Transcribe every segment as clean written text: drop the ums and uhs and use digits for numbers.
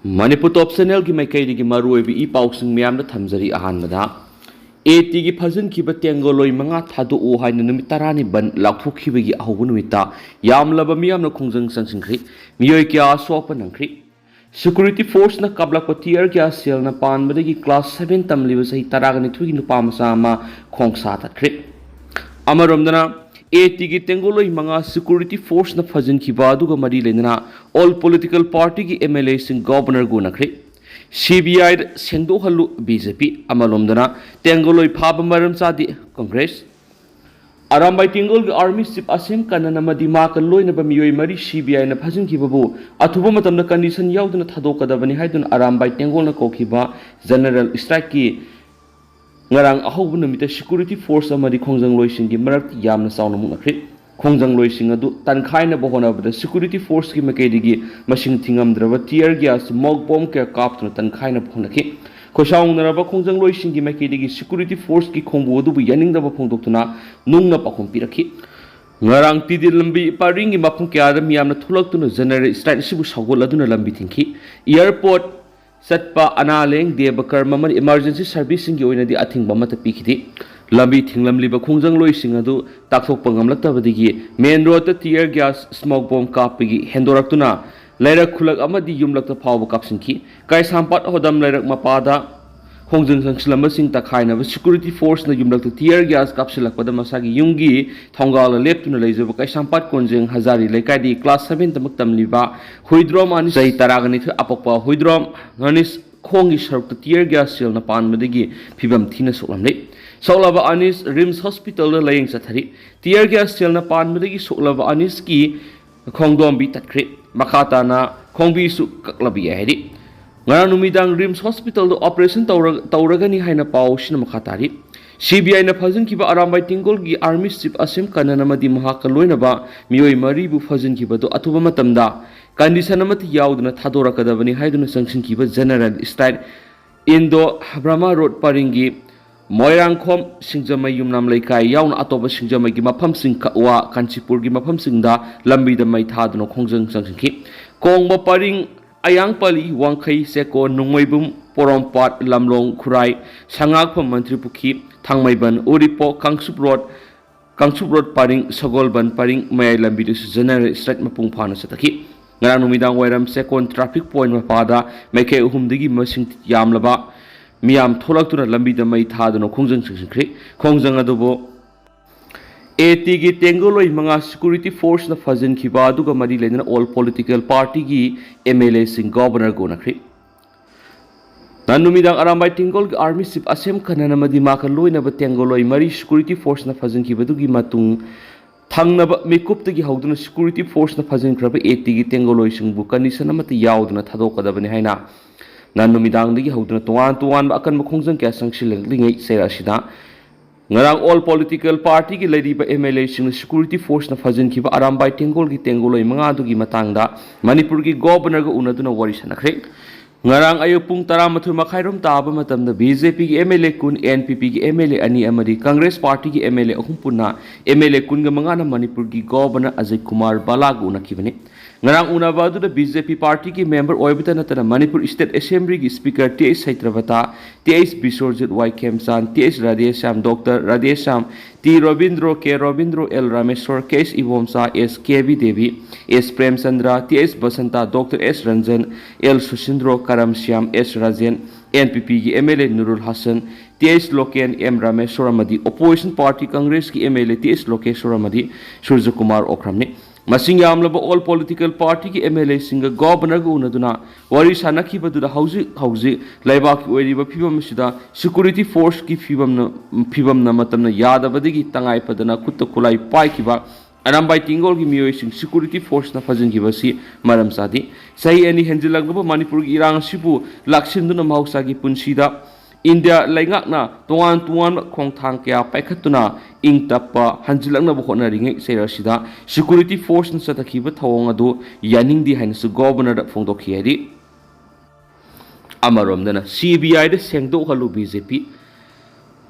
Manipur top channel ki maikei ki maroi bi ipausing miyam na thamjari ahanbada AT gi phajin ki ba tengoloi manga thadu o haina numit tarani ban lakhuk ki gi ahobu numita yamlaba miyam na khongjang sangsingkhri miyoi kya sopa nangkhri security force na kablakpati ar kya sel na panbade gi class 7 tamliba sahi taragani thugi nupa masa ma khongsa takhri amaromdana AT gi tengoloi manga security force na phajin ki ba aduga mari lenana all political party ki MLA sing governor gu nakhri CBI sengdo halu BJP amalomdana tengoloi phaba maram chadi congress arambai tengol gi army chief asim kanana madima ka loina ba miyoi mari CBI na phajin ki babu athuba matam na condition yauduna thadokadabani haidun arambai tengol na kokiba general strike ki ngarang ahobu numita security force amadi khongjang loising gi marak yamna sauna mu nakhri khongjang loising adu tankhai na bohona bada security force ki makei gi machine thingam draba tear gas smog bomb ke kaptuna tankhai na bohona ki khosaung naraba khongjang loising gi makei gi security force ki khongbu adu bu yaning daba phongdoktuna nungna pakhum pirakhi ngarang tidi lambi paring gi mapung kya da miyamna thulaktuna general strike sibu sagol aduna lambi thingki airport Satpa analeng deba karma man emergency servicing gi oina di athing bama ta pikiti lambi thinglam liba khongjang loising adu takthok pangam laktabadigi main road ta tear gas smoke bomb kapigi hendoraktuna lairak khulak amadi yumlakta phawba kapsingki kai sampat hodam lairak mapada khongjang sangslamba sing takhaina ba security force na yumlakta tear gas kapsilakpada masagi yungi thongala leptuna leijaba kai sampat konjeng hazari lekai di class 7 tamak tamliba huidrom ani sai taragani thu apokpa huidrom anis khongi sarukta tear gas sel na panmadagi phibam thina soklamle soklaba anis rims hospital la laying sathari tear gas sel na panmadagi soklaba anis ki khongdom bi tatkre makata na khongbi su kaklabi ahedi ngara numidang rims hospital do operation tauragani haina pau sina makhatari CBI na phajin kiba arambai tingol gi army chief asim kanana madi mahakaloina ba miyoi mari bu phajin kiba do atuba matamda condition amati yauduna thadora kadabani haiduna sangsing kiba general style indo brahma road paringi moirang khom singjamai yumnam leikai yauna atoba singjamai gi mafam sing wa kanchipur gi mafam singda lambi da mai thaduna khongjang sangsing ki kongba paring Ayang pali wangkai seko nungmaibum porompat lamlong khurai sangak pam mantri pukhi thangmaiban uripo kangsup road paring sagolban paring mayai lambi du general strike mapung phana sataki ngara numidang wairam second traffic point mapada maike uhumdigi masing yamlaba miyam tholaktuna lambi da mai thaduna khongjang singkhri khongjang adubo AT gi tengoloi manga security force na phajin khiba aduga mari lena all political party gi MLA sing governor go nakhri nanumidang arambai tengol gi army chief asem kanana madi ma ka loina ba tengoloi mari security force na phajin khiba dugi matung thangnaba mekup tagi hauduna security force na phajin khra ba AT gi tengoloi sing bu condition amati yauduna thadokadabani haina nanumidang dagi hauduna tuan ba akan khongjang kya sangsileng lingai sera sida ngarang all political party ki lady ba MLA sing security force na phajin ki ba arambai tengol ki tengoloi manga du gi matangda manipur ki governor ga unaduna wari sanakre ngarang ayu pung 12 makhairom taba matamda BJP ki MLA kun NPP ki MLA ani amadi Congress party ki MLA ahum punna MLA kun ga manga na manipur ki governor Ajay Kumar Balagu unakibane ngarang unaba du da BJP party ki member oibita natana manipur state assembly ki speaker TS Saitravata TS Bisorjit Y Kemsan TS Radhesham Dr Radhesham T Robindro K Robindro L Rameshwar KS Ivomsa S KB Devi S Premchandra TS Basanta Dr S Ranjan L Sushindro Karamshyam S Rajan NPP ki MLA Nurul Hassan TS Loken M Rameshwar Amadi opposition party Congress ki MLA TS Lokeshwar Amadi Surya Kumar Okramni masing yamlaba all political party ki MLA singa governor gu unaduna wari sanaki badura hauji laibak oiriba phibam sida security force ki phibam na matamna yadabadigi tangai padana kutta khulai pai kiba arambai tingol gi miyoi sing security force na phajin gi basi maram sadi sai ani henjilagba manipur gi irang sibu laksinduna mahausa gi punsida India laingakna tuan khongthang kya paikhatuna ingtappa hanjilakna bokhona ringai serasida security force na satakhiba thawong adu yaningdi hainsu governor da phongdokhi ari amaromdana CBI da sengdo halu BJP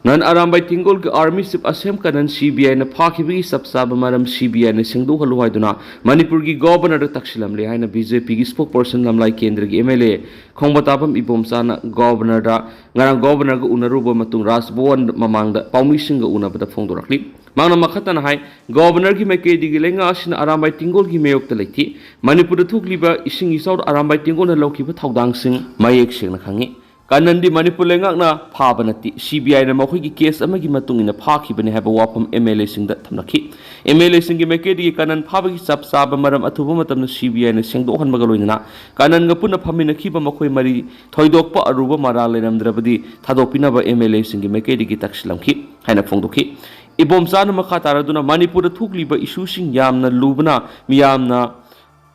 Nan Arambai Tingol ki Army Sip Asem Kanan CBI na Pakibi Sapsaba Maram CBI na Singdu Haluaiduna Manipur ki Governor Takshilam Le Haina BJP ki spokesperson Lamlai Kendra ki MLA Khongbatabam Ibomsana Governor da Ngarang Governor ga unaruba matung Rasbon Mamangda Paumising ga unabada Fongdorakli Mangna Makatan Hai Governor ki Make di Gilenga Ashin Arambai Tingol ki Mayok Talati Manipur Tukliba Ising Isau Arambai Tingol na Loki Taudang Sing Mayek Sing na Kangi Kanan di Manipur lengak na pabanati CBI na makoy ki case amagi matungin na paki bani haba wapam MLA sing da tamnaki MLA sing gi meke di kanan pabagi sapsaba maram atubo matam na CBI na singdohan magaloy na kanan nga puna paminaki ba makoy mari thoidok pa aruba marale namdrabadi thadopina ba MLA sing gi meke di takslamki haina phongdoki ibom sana makatara duna Manipur thukli ba issue sing yamna lubna miyamna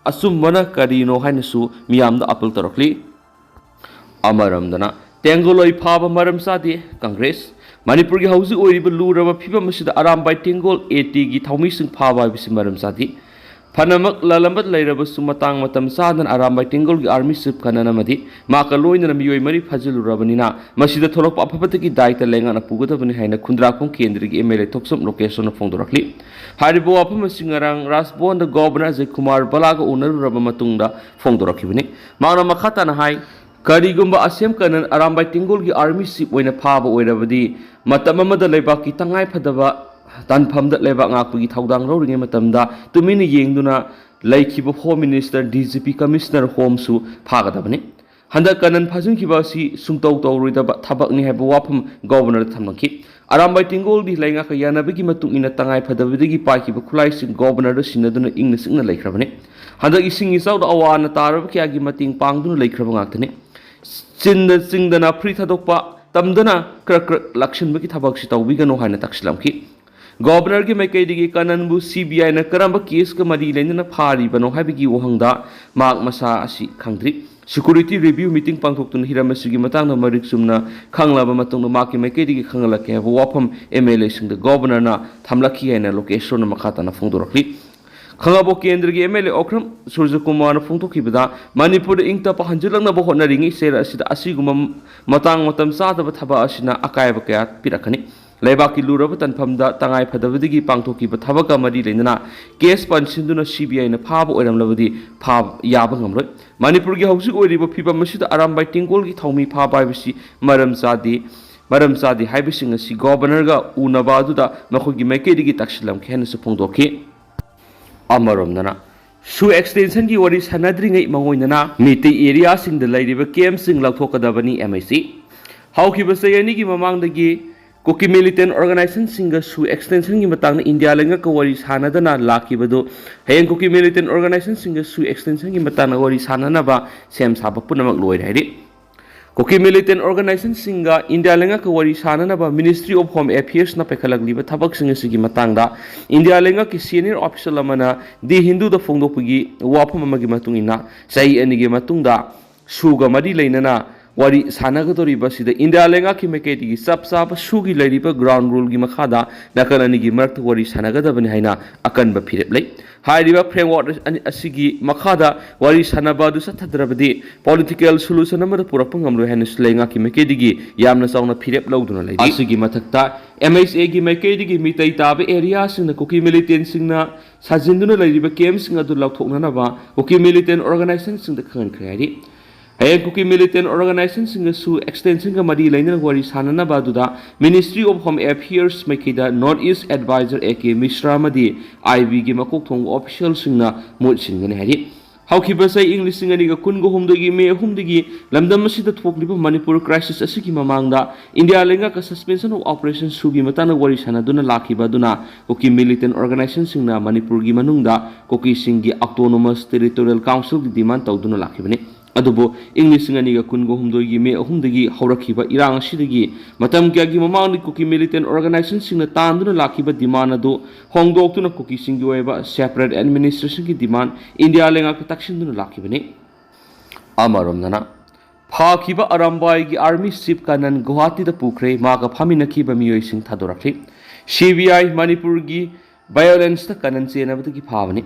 asumana karino haina su miyamda apel tarokli Amaramdana Tengoloi Paba Maram Sadi Congress Manipur ki hausi oiriba luraba phiba masida Arambai Tengol 80 gi thaumi sing phaba bisi maram sadi Phanamak lalambat lairaba sumatang matam sadan Arambai Tengol gi army sip kanana madi maka loina miyoi mari phajilurabanina masida tholok apapata ki daita lenga na pugadabani haina khundrakong kendri gi MLA thoksam location na phongdorakli haribo apam singarang rasbon da governor Jay Kumar Balaga unaruraba matungda phongdorakibani mana makhata na hai Karigumba Asem Kanan Arambai Tingol ki army sip oina phaba oirabadi matam amada leba ki tangai phadaba tanpham da leba ngakpu gi thaudang rawringe matamda tumini yengduna laikhiba home minister DGP commissioner home su phagadabani handa kanan phajun kiba si sungtau tawruidaba thabakni haba wafam governor thamnaki Arambai Tingol di lainga ka yanabagi matung ina tangai phadabadagi paikiba khulai sing governor da sinaduna ingna singna laikhrabani handa ising isau da awana tarab kya gi mating pangduna laikhraba ngaktani Cinda Singdana Pritadokpa Tamdana Krak Lakshan Baki Tabak Sitawiga no Hana Takslamki Governor ki Makadigi Kananbu CBI na Karamba case ka Madilena na Pari Bano Habigi Wahangda Mark Masa Asi Kangdri Security Review Meeting Pangtokun Hiramasugi Matang na Marik Sumna Kanglaba Matong na Maki Makadigi Kangalaki have wapam MLA sing the governor na Tamlaki and a location na Makata na Fondorakli Khangabo Kendra gi MLA Okram Surja Kumar na phongtoki bada Manipur ingta pa hanjilang na bohot na ringi sera asida asiguma matang matam sa da thaba asina akai ba kaya pirakani leiba ki luraba tanphamda tangai phadabadigi pangthoki ba thabaka mari leinana case pansinduna CBI na phaba oiram labadi phab yaba ngamroi Manipur gi hausi oiriba phiba masida Arambai Tingol gi thaumi phaba bisi maram sadi haibising asi governor ga unaba aduda makhogi maikedi gi takshilam khen su phongdoki Amaramdana Su extension ki wari sanadri ngai mangoinana miti area sing the lady camp sing lathokadabani MIC how ki basayani ki mamangdagi koki militant organization singa su extension ki matang India lenga ka wari sanadana lakibado hayang koki militant organization singa su extension ki matang wari sanana ba sem saba punamak loi hairi Koki militant organization singa India lenga ka wari sanana ba Ministry of Home Affairs na pekalagliba thabak singa sigi matangda India lenga ki senior official lamana di Hindu da phongdokpagi wapam amagi matungina sai anigi matungda suga mari leinana wari sanagadori basida India lenga ki meketi gi sapsap sugi leiriba ground rule gi makhada nakanani gi markt wari sanagadabani haina akan ba phirep lei hairiba framework asigi makhada wari sanaba du sathadrabadi political solution amada purakpa ngamlo haina lenga ki meketi gi yamna sauna phirep lawduna lei asigi mathakta MSA gi meketi gi mitai tabe area sing na koki militant sing na sajinduna leiriba camp sing adu lawthokna na ba koki militant organization sing da khan khari Ayang koki militant organization singa su extension ka mari lainana wari sanana baduda Ministry of Home Affairs makida Northeast Advisor AK Mishra madi IB gi makok thong official singna mot singane hari hauki basai English singani ga kun go humdagi me humdagi lamdam masida thokliba Manipur crisis asiki mamangda India lenga ka suspension of operation sugi matana wari sanaduna lakiba duna koki militant organization singna Manipur gi manungda koki singi autonomous territorial council gi demand tawduna lakibani Adubo English ngani ga kun go humdo gi me humdagi haurakhiba irang sidagi matam kya gi mamang koki militant organization singna tanduna lakhiba demand adu hongdoktuna koki singi oiba separate administration gi demand India lenga ka taksinduna lakibani Amaramnana Phakiba Arambai gi army ship kanan Guwahati da pukre maga phaminakhiba miyoi sing thadorakhi CBI Manipur gi violence ta kanan chenabati gi phabani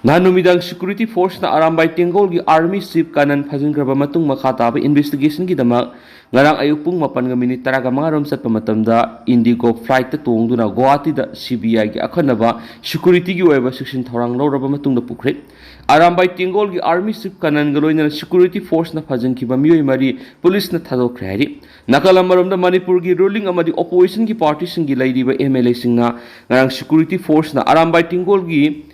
Nanumidang security force na Arambay Tinggol gi army chief kanan phajingraba matung makha taba investigation gi dama ngarang ayuk pung 8 minute taraga mangarom satpa matamda Indigo flight ta tongduna Guwahati da CBI gi akhanaba security gi oiba section thorang loraba matungda pukre Arambay Tinggol gi army chief kanan galoina security force na phajinkiba Miyoi mari police na thadokre hari nakalamarom da Manipur gi ruling amadi opposition gi party sing gi laidiba MLA singna ngarang security force na Arambay Tinggol gi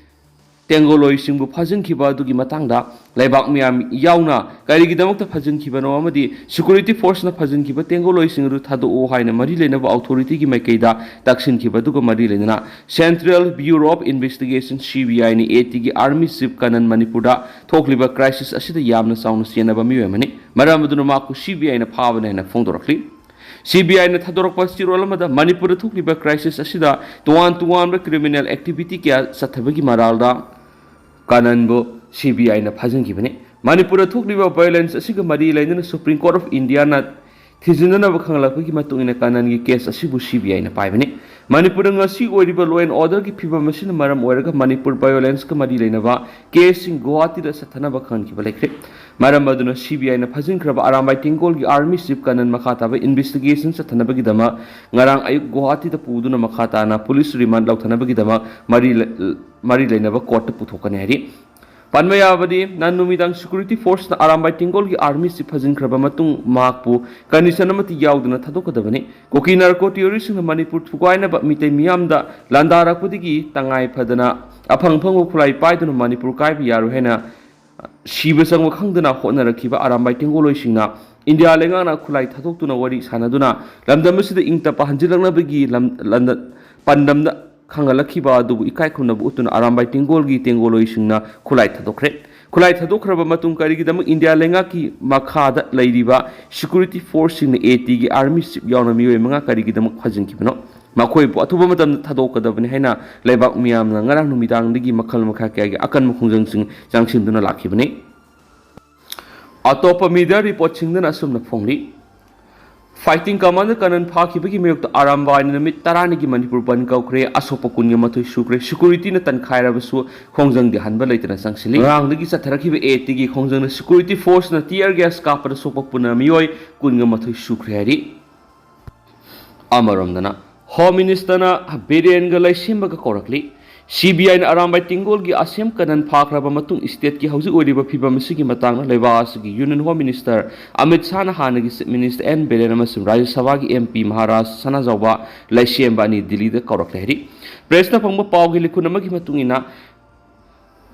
Tenggoloi singbu phajinkiba adugi matangda laibak miyam yauna karigidamukta phajinkiba no amadi security force na phajinkiba Tenggoloi singru thadu haina mari lenaba authority gi maikeida taksinkiba duga mari lenana Central Bureau of Investigation CBI ni AT gi army chief kanan Manipurda thokliba crisis asida yamna sauna sienaba miyamani maramuduna maku CBI na phabana na phongdorakli CBI na thadorokpa sirolamada Manipur thukliba crisis asida tuan criminal activity kya sathabagi maralda kananbo CBI na phajinkhibani Manipur thukliba violence asiga mari lainana Supreme Court of India na thijinana bakhanglakgi matungina kanangi case asibu CBI na paibani Manipur ngasi oiriba law and order gi phibam masina maram oiraga Manipur violence ka mari lainaba case in Guwahati da sathana bakhankiba lekre maram aduna CBI na phajinkraba Arambay Tinggol gi army chief kanan makhataba investigation sathanabagi dama ngarang ayuk Guwahati da puduna makhata na police remand lauthanabagi dama mari lainaba court ta puthokane hari Panmayabadi nanumidang security force na Arambay Tinggol gi army chief phajinkraba matung makpu condition amati yauduna thadokadabani koki narco terrorist na Manipur thukaina ba mitei miyamda landarakpudigi tangai phadana aphangphangu khulai paiduna Manipur kaibi yaru hena Shiba sang khangdana hotnarakhiba Arambay Tinggoloi singna India lengana khulai thadoktuna wari sanaduna lamdamasida ingta pahanjilaknabagi landa pandamda khangalakhiba adubu ikai khunnabu utuna Arambay Tinggol gi Tenggoloi singna khulai thadokraba matung karigidam India lengaki makhada leiriba security force singna AT gi army chief yauna Miyoi manga karigidam phajinkhibano makhoi bu athuba matam thadokadabani haina leibak miyamna ngarang numidangdagi makhal makha kya gi akan mukhungjang sing changsinduna lakhibani atopa media report singdana asumna phongli fighting commander kanan phakibagi mayokta Arambay na namit tarani gi Manipur ban kaukre asopa kunya mathoi sukre security na tan khairabasu khongjang di hanba leitana sangsili rangdagi satharakhiba AT gi khongjang na security force na tear gas kapara sopak puna Miyoi kunya mathoi sukre hari amaramdana Home Minister na Biren Leisemba ka kourakle CBI na Arambay Tinggol gi asem kanan phakraba matung state ki hauji oiriba phibam sigi matang na leibas gi Union Home Minister Amit Shah na hanagi Minister N Biren amasum Rajya Sabha gi MP Maharashtra Sanajawba Leisemba ni Delhi da kourakle hari press na phangba paw gi likhun amagi matungina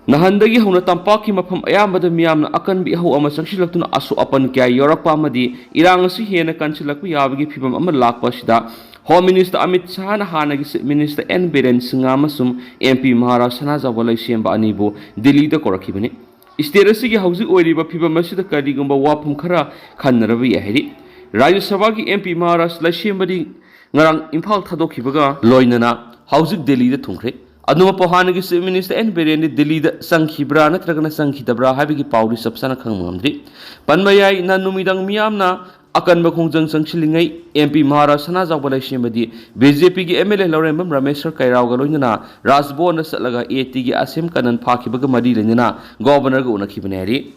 nahandagi hauna tampaki mafam ayambada miyamna akan bi hau ama sangsilaktuna asu apan kya yorakpa amadi irang asi hena kansilakpa yabagi phibam ama lakpa sida Home Minister Amit Shah na hanagi Minister N Biren singa amasum MP Maharashtra Sanajawba Leisemba anibu Delhi da kourakibani state asigi hauji oiriba phibam asida karigumba wafam khara khannaraba yahiri Rajya Sabha gi MP Maharashtra Leisemba di ngarang Imphal thadokhibaga loinana hauji Delhi da thungkre aduma pohanagi Minister N Biren di Delhi da sankhibra natragana sankhidabra habigi pauri sabsana khangmamdri panmayai nanumidang miyamna akan bakhongjang sangsilingai MP Maharashtra Sanajawba Leisemba di BJP gi MLA Laurembam Rameshwar Kairao ga loinana Rajbon na satlaga AT gi asem kanan phakhibaga mari lenina governor ga unakhibane hari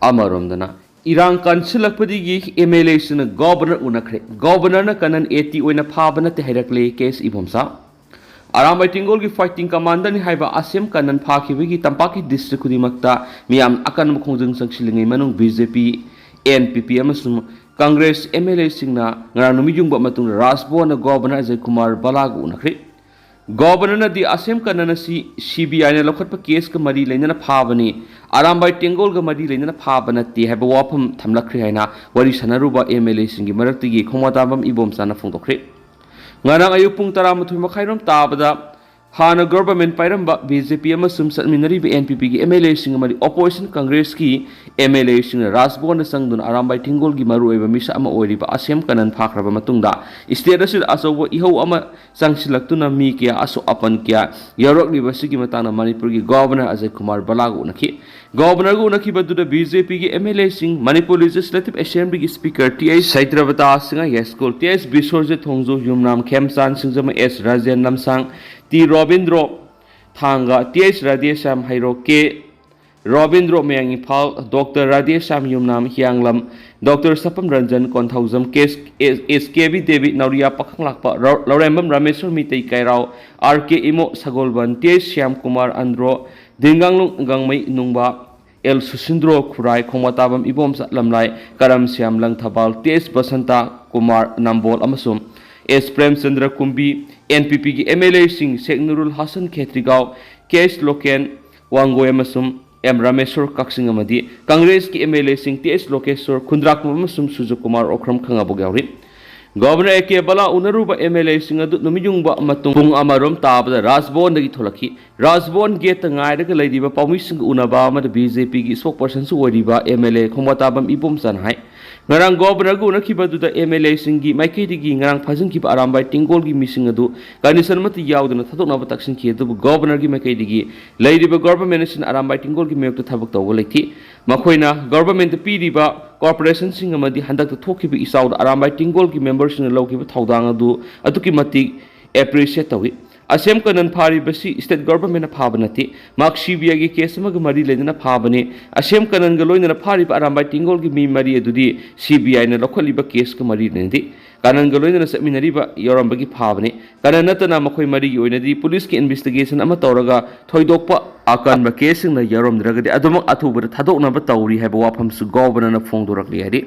amaromdana irang kansilakpadi gi MLA sina governor unakhre governor na kanan AT oina phabana te hairakle case ibomsa Arambay Tinggol gi fighting commander ni haiba asem kanan phakibagi tampaki district kudimakta miyam akan bakhongjang sangsilingai manung BJP NPP amasum Congress MLA singna ngaranu mijungba matung Rajbon na governor Ajay Kumar Balagu unakhre governor na di asem kanana si CBI na lokhatpa case ka mari leinana phabani Arambay Tinggol ga mari leinana phabana ti haiba wafam thamlakhre haina wari sanaruba MLA singi maraktigi khongwatabam ibomsana phongdokre ngarang ayuk pung 12 makhairom tabada hana government pairamba BJP amasum satminariba NPP gi MLA singa mari opposition Congress ki MLA singa Rajbon na sangdun Arambay Tinggol gi maruiba misa ama oiriba asem kanan phakraba matungda state asid asobo ihau ama sangsilaktuna mi kya aso apan kya yorokliba sigi matana Manipur gi governor Ajay Kumar Balagu nakhi governor gu nakhiba duda BJP gi MLA sing Manipur Legislative Assembly gi speaker TS Saitrabata singa yeskol TS Bisorje Thongjo Yumnam Khemchan singjama S Rajen Namsang T Robindro Thanga TH Radesham Hairo K Robindro Mayang Impal Dr. Radesham Yumnam Hyanglam Dr. Sapam Ranjan Konthauzam Case SKB David Nauria Pakanglakpa Lorembam Ramesur Mitei Kairao RK Imo Sagolban TH Syam Kumar Andro Dinganglung Gangmai Nungba El Susindro Kurai Komatabam Ibom Lamlai Karam Syam Lang Thabal TS Basanta Kumar Nambol Amasum S Prem Chandra Kumbi NPP ki MLA Singh Sheikh Nurul Hasan Khetrigao Kesh Loken Wangoy Amasum M Rameshwar Kaksing Amadi Congress ki MLA Singh TS Lokeshwar Kundrak Amasum Suju Kumar Okram Khangabogawri Governor Eke Bala Unaruba MLA Singh adu numiyungba matung pung amarom tabada Rajbon dagi tholaki Rajbon gate ngai daga leidiba Paumi Singh unaba amada BJP ki spokesperson su oriba MLA Khomatabam Ibom Sanhai Ngarang Governor gu unakiba duda MLA Singh gi maikei digi ngarang phajin ki arambai tingol gi mising adu condition mati yauduna thadokna bataksin ki adu Governor gi maikei digi leidiba government sin arambai tingol gi meyok thabak taw lethi makoina government piriba corporation sing amadi handak thokiba isaud arambai tingol gi members sing lawkiba thaudang adu atuki mati appreciate tawi Asem kanan phari basi state government na phabanati mak CBI gi case mag mari ledina phabani asem kanan ga loina phari arambai tingol gi mi mari adudi CBI na lokhali ba case ka mari nendi kanan ga loina seminary ba yoram bagi phabani kanan natana makhoi mari gi oinadi police ki investigation ama tawraga thoidokpa akan ba case na yoram dragadi adum athuba thadokna ba tawri haiba wafam su governor na phongdorakli hari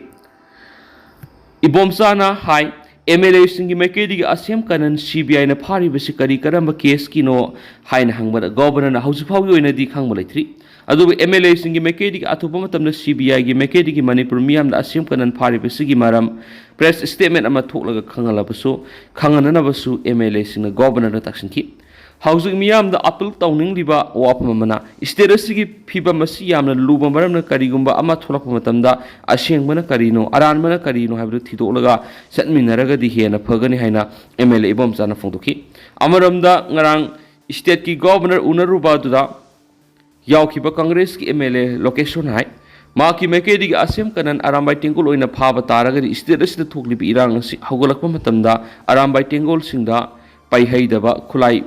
ibomsana hai MLA Singi Makedi Asem Kanan CBI na Pari Basikari Karamba case kino Hain Hangba Governor House of Howie in a di Hangmalatri. Adu MLA Singi Makedi Atupomatam the CBI Makedi Manipur Miam the Asem Kanan Pari Basigi Maram press statement Amatolaga Kangalabasu Kangananabasu MLA Sing the Governor Taxin Ki. Housing Miam the Apple Towning Liba Wapamana Isterasigi Piba Masiam the Lubamaram Karigumba Amatolapomatamda Ashing Mana Karino Aran Mana Karino have the Titolaga set me Naraga di Hiena Pagani Haina MLA Bombs and a Fondoki Amaramda Narang State ki Governor Unaruba Duda Yaukiba Congress ki MLA location high Maki Makedi Asem Kanan Arambai Tingol in a Pava Taraga Isteras the Tukli Irang Hogolakamatamda Arambai Tingol Singda Pai Haidaba Kulai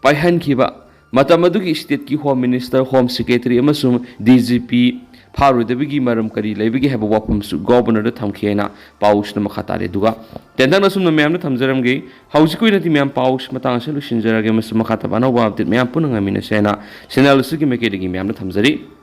Paihan Kiba Matamadugi State ki Home Minister, Home Secretary, Amasum, DGP, Paru the Bigi Maram Kari, Labigi have a wapum su Governor the Tamkena, Paush the Makatare Duga. Tendanasum the Mam the Tamzaramgi, House Queen at the Mam Paush, Matang Solution Zeragamas Makatabana, Wab the Mam Punanga Minasena, Senal Siki Makedi Mam the Tamzari.